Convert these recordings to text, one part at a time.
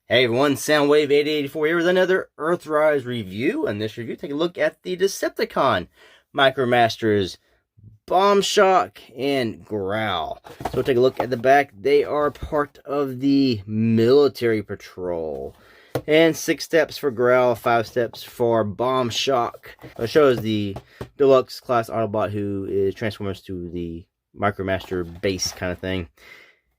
Hey everyone, Soundwave8084 here with another Earthrise review. In this review, take a look at the Decepticon, Micromasters, Bombshock, and Growl. So we'll take a look at the back. They are part of the military patrol. And 6 steps for Growl, 5 steps for Bombshock. It shows the deluxe class Autobot who is transforms to the Micromaster base kind of thing.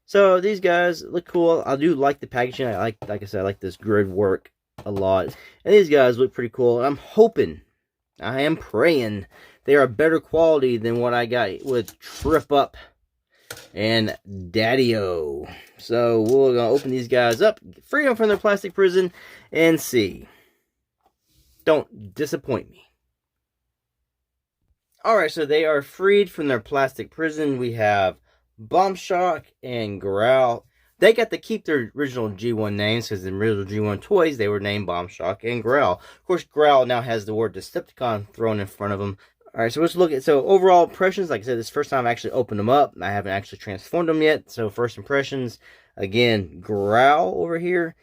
So these guys look cool. I do like the packaging. Like I said, I like this grid work a lot. And these guys look pretty cool. And I'm hoping, I am praying, they are better quality than what I got with Trip Up and Daddy-O. So we're gonna open these guys up, free them from their plastic prison, and see. Don't disappoint me. Alright, so they are freed from their plastic prison. We have Bombshock and Growl. They got to keep their original G1 names because in original G1 toys they were named Bombshock and Growl. Of course, Growl now has the word Decepticon thrown in front of him. Alright, so let's look at overall impressions. Like I said, this is the first time I actually opened them up. I haven't actually transformed them yet. So first impressions, again, Growl over here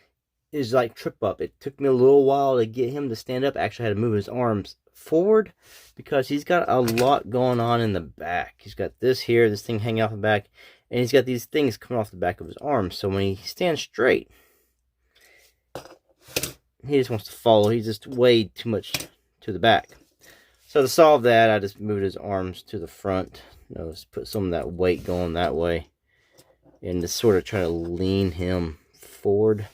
is like Trip Up. It took me a little while to get him to stand up. I actually had to move his arms forward because he's got a lot going on in the back. He's got this here, this thing hanging off the back, and he's got these things coming off the back of his arms. So when he stands straight, he just wants to follow. He's just way too much to the back. So to solve that, I just moved his arms to the front. Let's put some of that weight going that way, and just sort of try to lean him forward.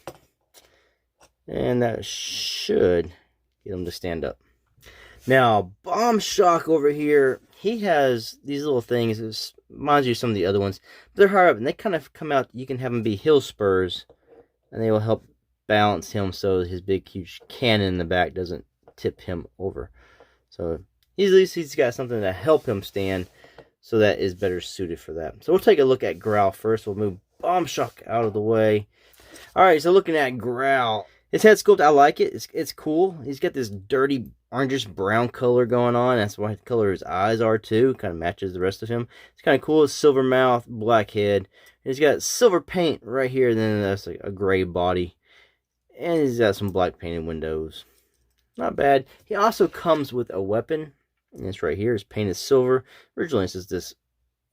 And that should get him to stand up. Now, Bombshock over here, he has these little things. It reminds you of some of the other ones. But they're higher up, and they kind of come out. You can have them be hill spurs, and they will help balance him so his big, huge cannon in the back doesn't tip him over. So, at least he's got something to help him stand, so that is better suited for that. So, we'll take a look at Growl first. We'll move Bombshock out of the way. Alright, so looking at Growl. His head sculpt, I like it. It's cool. He's got this dirty orangish brown color going on. That's why the color his eyes are too. Kind of matches the rest of him. It's kind of cool. Silver mouth, black head. And he's got silver paint right here. And then that's like a gray body. And he's got some black painted windows. Not bad. He also comes with a weapon. And it's right here. It's painted silver. Originally it's just this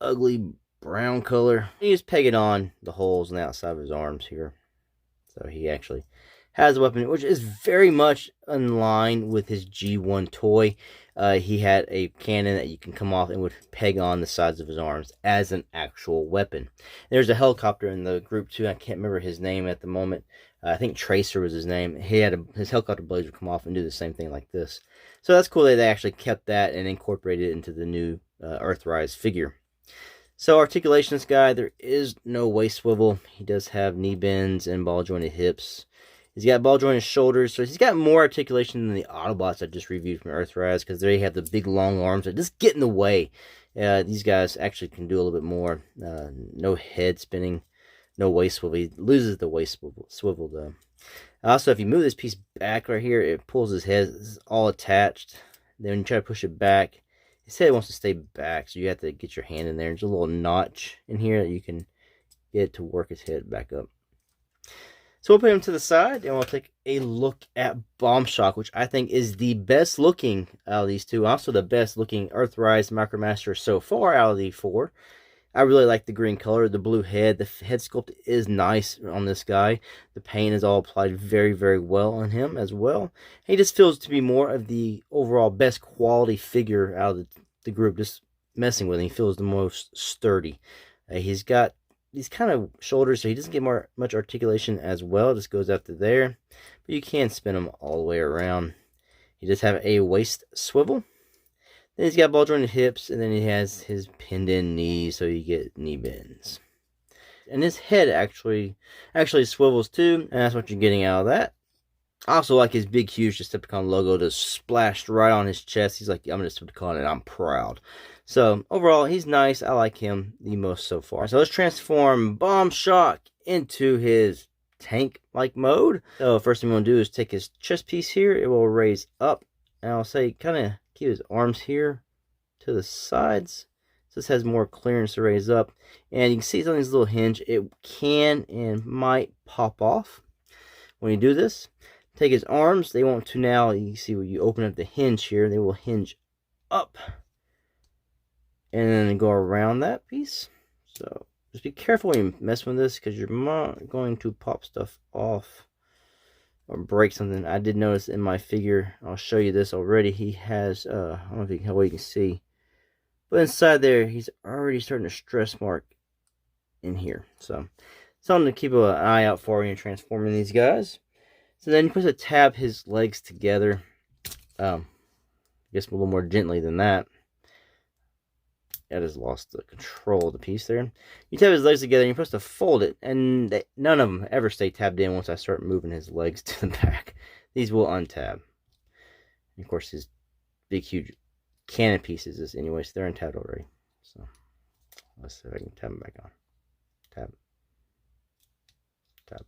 ugly brown color. He just peg it on the holes on the outside of his arms here. So he actually has a weapon, which is very much in line with his G1 toy. He had a cannon that you can come off and would peg on the sides of his arms as an actual weapon. There's a helicopter in the group too. I can't remember his name at the moment. I think Tracer was his name. He had his helicopter blades would come off and do the same thing like this. So that's cool that they actually kept that and incorporated it into the new Earthrise figure. So articulation, this guy, there is no waist swivel. He does have knee bends and ball jointed hips. He's got ball jointed shoulders, so he's got more articulation than the Autobots I just reviewed from Earthrise, because they have the big long arms that just get in the way. These guys actually can do a little bit more. No head spinning, no waist swivel. He loses the waist swivel though. Also, if you move this piece back right here, it pulls his head. It's all attached. Then when you try to push it back, his head wants to stay back, so you have to get your hand in there. There's a little notch in here that you can get to work his head back up. So we'll put him to the side, and we'll take a look at Bombshock, which I think is the best looking out of these two. Also the best looking Earthrise Micromaster so far out of the 4. I really like the green color, the blue head. The head sculpt is nice on this guy. The paint is all applied very, very well on him as well. He just feels to be more of the overall best quality figure out of the group. Just messing with him, he feels the most sturdy. He's got these kind of shoulders, so he doesn't get much articulation as well. It just goes up to there, but you can spin him all the way around. He does have a waist swivel. Then he's got ball jointed hips, and then he has his pinned in knees, so you get knee bends. And his head actually swivels too, and that's what you're getting out of that. I also like his big, huge Decepticon logo just splashed right on his chest. He's like, I'm a Decepticon and I'm proud. So, overall, he's nice. I like him the most so far. So, let's transform Bombshock into his tank-like mode. So, first thing we're going to do is take his chest piece here. It will raise up. And I'll say, kind of keep his arms here to the sides. So this has more clearance to raise up. And you can see it's on these little hinge. It can and might pop off. When you do this, take his arms. They want to now, you see when you open up the hinge here, they will hinge up. And then go around that piece. So just be careful when you mess with this, because you're not going to pop stuff off or break something. I did notice in my figure, I'll show you this already, he has, I don't know if how well you can see, but inside there, he's already starting to stress mark in here. So, something to keep an eye out for when you're transforming these guys. So then you're supposed to tab his legs together. I guess a little more gently than that. I just lost the control of the piece there. You tab his legs together, and you're supposed to fold it, and none of them ever stay tabbed in once I start moving his legs to the back. These will untab. And of course, his big, huge cannon pieces is anyway, so they're untabbed already. So let's see if I can tab them back on. Tab. Tab.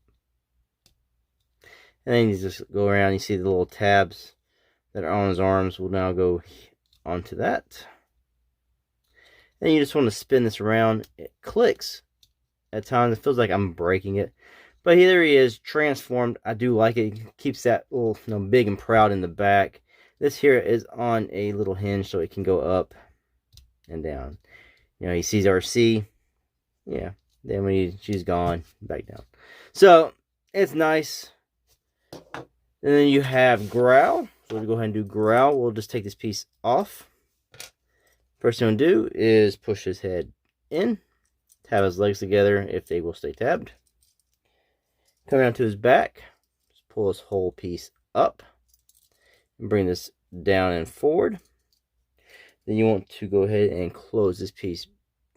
And then you just go around, you see the little tabs that are on his arms will now go onto that. Then you just want to spin this around. It clicks at times. It feels like I'm breaking it. But here he is, transformed. I do like it. It keeps that little, big and proud in the back. This here is on a little hinge, so it can go up and down. He sees RC. Yeah. Then when she's gone, back down. So, it's nice. And then you have Growl. So we'll go ahead and do Growl. We'll just take this piece off. First thing we'll do is push his head in, tab his legs together if they will stay tabbed. Come down to his back, just pull this whole piece up, and bring this down and forward. Then you want to go ahead and close this piece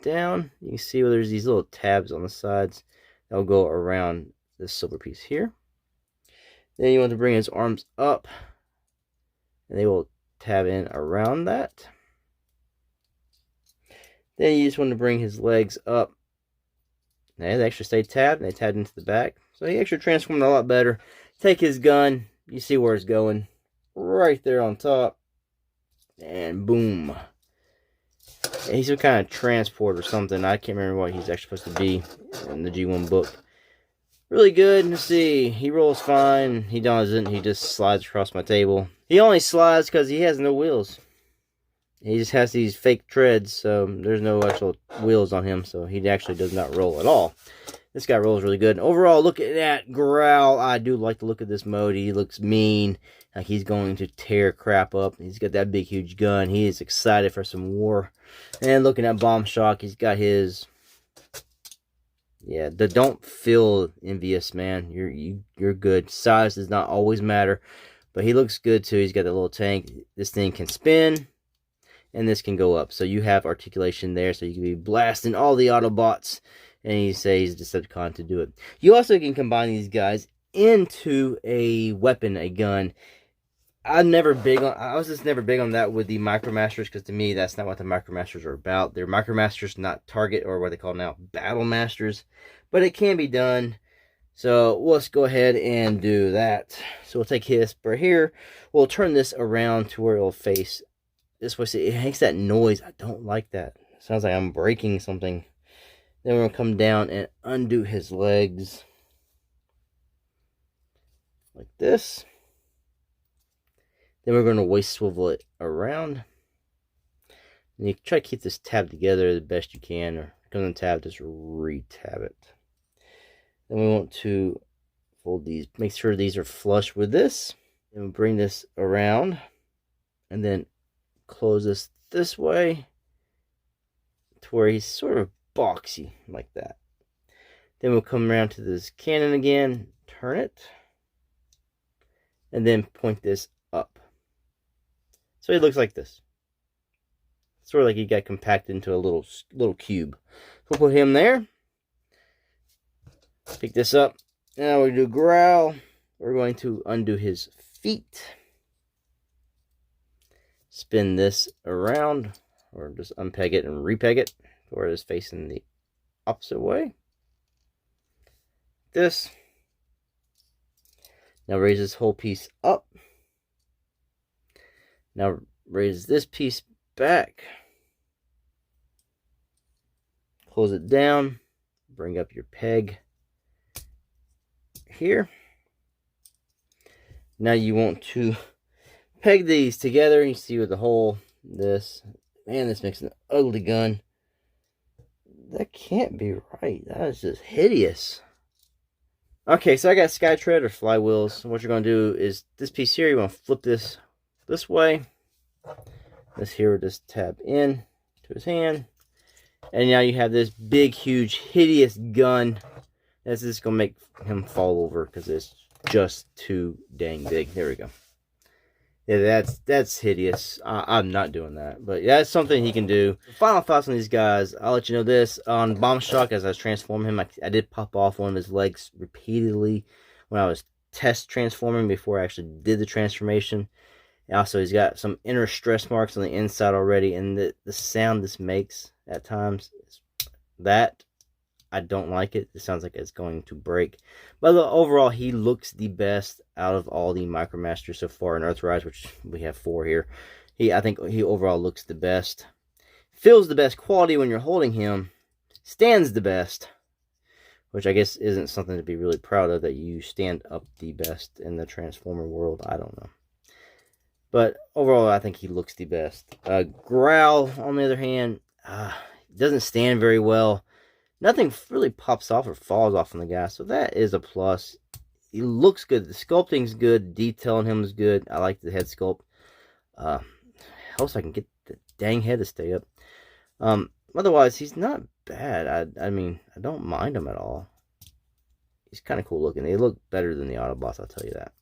down. You can see where there's these little tabs on the sides that'll go around this silver piece here. Then you want to bring his arms up, and they will tab in around that. Then you just want to bring his legs up. They actually stay tabbed, and they tabbed into the back. So he actually transformed a lot better. Take his gun, you see where it's going. Right there on top. And boom. And he's some kind of transport or something. I can't remember what he's actually supposed to be in the G1 book. Really good. Let's see. He rolls fine. He doesn't. He just slides across my table. He only slides because he has no wheels. He just has these fake treads, so there's no actual wheels on him, so he actually does not roll at all. This guy rolls really good. And overall, look at that Growl. I do like the look of this mode. He looks mean, like he's going to tear crap up. He's got that big, huge gun. He is excited for some war. And looking at Bombshock, he's got his... Yeah, don't feel envious, man. You're good. Size does not always matter, but he looks good, too. He's got that little tank. This thing can spin. And this can go up. So you have articulation there. So you can be blasting all the Autobots. And you say he's a Decepticon to do it. You also can combine these guys into a weapon, a gun. I was just never big on that with the Micromasters. Because to me, that's not what the Micromasters are about. They're Micromasters, not Target, or what they call now Battle Masters. But it can be done. So let's go ahead and do that. So we'll take his right here. We'll turn this around to where it'll face this way. See, it makes that noise. I don't like that. It sounds like I'm breaking something. Then we're going to come down and undo his legs. Like this. Then we're going to waist swivel it around. And you try to keep this tab together the best you can. Or come on the tab, just re-tab it. Then we want to fold these. Make sure these are flush with this. Then we'll bring this around. And then close this way to where he's sort of boxy like that. Then we'll come around to this cannon again, turn it, and then point this up. So he looks like this. Sort of like he got compacted into a little cube. We'll put him there. Pick this up. Now we do Growl. We're going to undo his feet. Spin this around, or just unpeg it and repeg it, where it is facing the opposite way. This. Now raise this whole piece up. Now raise this piece back. close it down, bring up your peg here. Now you want to peg these together. You see with the hole, this makes an ugly gun. That can't be right. That is just hideous. Okay, so I got Skytread or flywheels. So what you're going to do is this piece here, you want to flip this way. This here will just tab in to his hand. And now you have this big, huge, hideous gun. That's just going to make him fall over because it's just too dang big. There we go. Yeah, that's hideous. I'm not doing that, but that's something he can do. Final thoughts on these guys. I'll let you know this. On Bombshock, as I was transforming him, I did pop off one of his legs repeatedly when I was test transforming before I actually did the transformation. And also, he's got some inner stress marks on the inside already, and the sound this makes at times, that I don't like it. It sounds like it's going to break. But overall, he looks the best out of all the Micromasters so far in Earthrise, which we have 4 here. I think he overall looks the best. Feels the best quality when you're holding him. Stands the best. Which I guess isn't something to be really proud of, that you stand up the best in the Transformer world. I don't know. But overall, I think he looks the best. Growl, on the other hand, doesn't stand very well. Nothing really pops off or falls off on the guy, so that is a plus. He looks good. The sculpting's good. Detail on him is good. I like the head sculpt. Helps I can get the dang head to stay up. Otherwise, he's not bad. I mean, I don't mind him at all. He's kind of cool looking. They look better than the Autobots, I'll tell you that.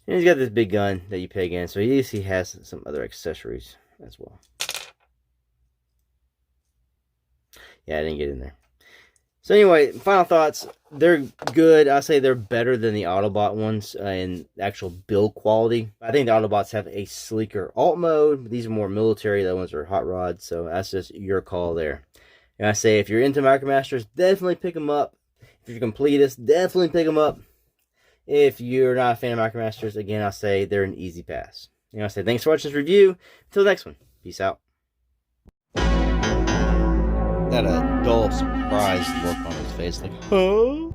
And he's got this big gun that you peg in, so at least he has some other accessories as well. Yeah, I didn't get in there. So anyway, final thoughts. They're good. I say they're better than the Autobot ones in actual build quality. I think the Autobots have a sleeker alt mode. These are more military. The other ones are hot rods. So that's just your call there. And I say if you're into Micromasters, definitely pick them up. If you're completist, definitely pick them up. If you're not a fan of Micromasters, again, I say they're an easy pass. And I say thanks for watching this review. Until the next one. Peace out. That a dull surprised look on his face, like, huh?